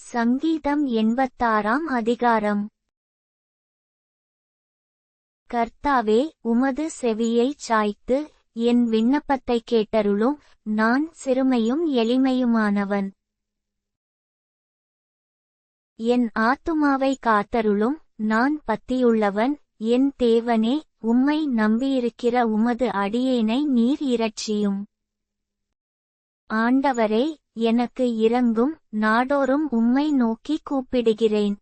சங்கீதம் 86 அதிகாரம். கர்த்தாவே, உமது செவியைச் சாய்த்து, என் விண்ணப்பத்தைக் கேட்டருளும். நான் சிறுமையும் எளிமையுமானவன். என் ஆத்துமாவை காத்தருளும். நான் பத்தியுள்ளவன். என் தேவனே, உம்மை நம்பியிருக்கிற உமது அடியேனை நீர் இரட்சியும். ஆண்டவரே, எனக்கு இரங்கும். நாடோறும் உம்மை நோக்கி கூப்பிடுகிறேன்.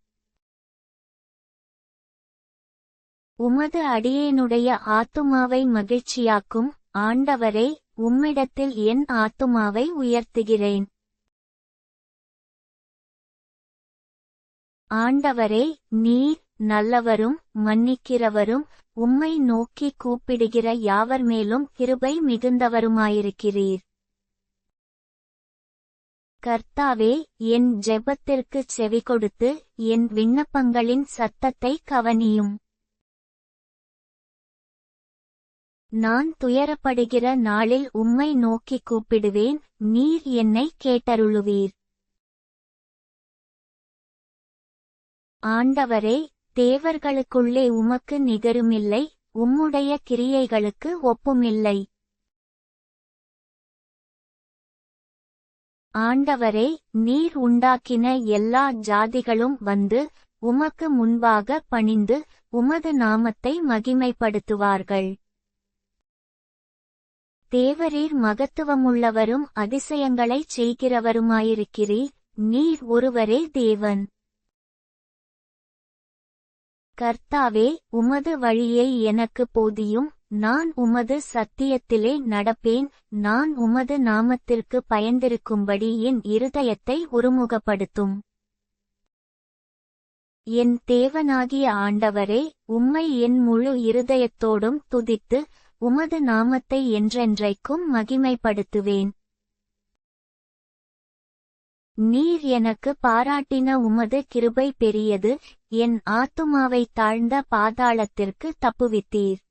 உமது அடியேனுடைய ஆத்துமாவை மகிழ்ச்சியாக்கும். ஆண்டவரே, உம்மிடத்தில் என் ஆத்துமாவை உயர்த்துகிறேன். ஆண்டவரே, நீர் நல்லவரும் மன்னிக்கிறவரும், உம்மை நோக்கி கூப்பிடுகிற யாவர் மேலும் கிருபை மிகுந்தவருமாயிருக்கிறீர். கர்த்தாவே, என் ஜெபத்திற்குச் செவிகொடுத்து, என் விண்ணப்பங்களின் சத்தத்தைக் கவனியும். நான் துயரப்படுகிற நாளில் உம்மை நோக்கி கூப்பிடுவேன். நீர் என்னை கேட்டருளுவீர். ஆண்டவரே, தேவர்களுக்குள்ளே உமக்கு நிகருமில்லை. உம்முடைய கிரியைகளுக்கு ஒப்புமில்லை. ஆண்டவரே, நீர் உண்டாக்கின எல்லா ஜாதிகளும் வந்து, உமக்கு முன்பாக பணிந்து, உமது நாமத்தை மகிமைப்படுத்துவார்கள். தேவரீர் மகத்துவமுள்ளவரும் அதிசயங்களைச் செய்கிறவருமாயிருக்கிறீர். நீர் ஒருவரே தேவன். கர்த்தாவே, உமது வழியை எனக்கு போதியும். நான் உமது சத்தியத்திலே நடப்பேன். நான் உமது நாமத்திற்கு பயந்திருக்கும்படி என் இருதயத்தை ஒருமுகப்படுத்தும். என் தேவனாகிய ஆண்டவரே, உம்மை என் முழு இருதயத்தோடும் துதித்து, உமது நாமத்தை என்றென்றைக்கும் மகிமைப்படுத்துவேன். நீர் எனக்கு பாராட்டின உமது கிருபை பெரியது. என் ஆத்துமாவை தாழ்ந்த பாதாளத்திற்கு தப்புவித்தீர்.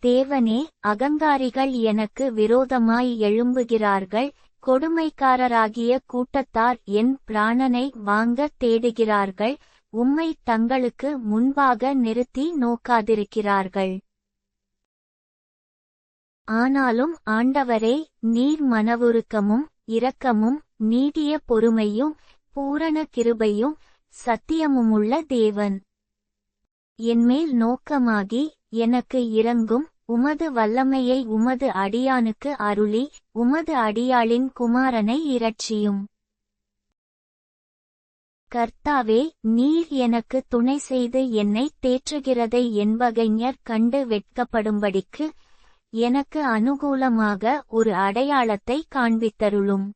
தேவனே, அகங்காரிகள் எனக்கு விரோதமாய் எழும்புகிறார்கள். கொடுமைக்காரராகிய கூட்டத்தார் என் பிராணனை வாங்கத் தேடுகிறார்கள். உம்மை தங்களுக்கு முன்பாக நிறுத்தி நோக்காதிருக்கிறார்கள். ஆனாலும் ஆண்டவரே, நீர் மனவுருக்கமும் இரக்கமும் நீடிய பொறுமையும் பூரண கிருபையும் சத்தியமுமுள்ள தேவன். என்மேல் நோக்கமாகி எனக்கு இரங்கும். உமது வல்லமையை உமது அடியானுக்கு அருளி, உமது அடியாளின் குமாரனை இரட்சியும். கர்த்தாவே, நீர் எனக்கு துணை செய்து என்னைத் தேற்றுகிறதை என் பகைஞர் கண்டு வெட்கப்படும்படிக்கு, எனக்கு அனுகூலமாக ஒரு அடையாளத்தை காண்பித்தருளும்.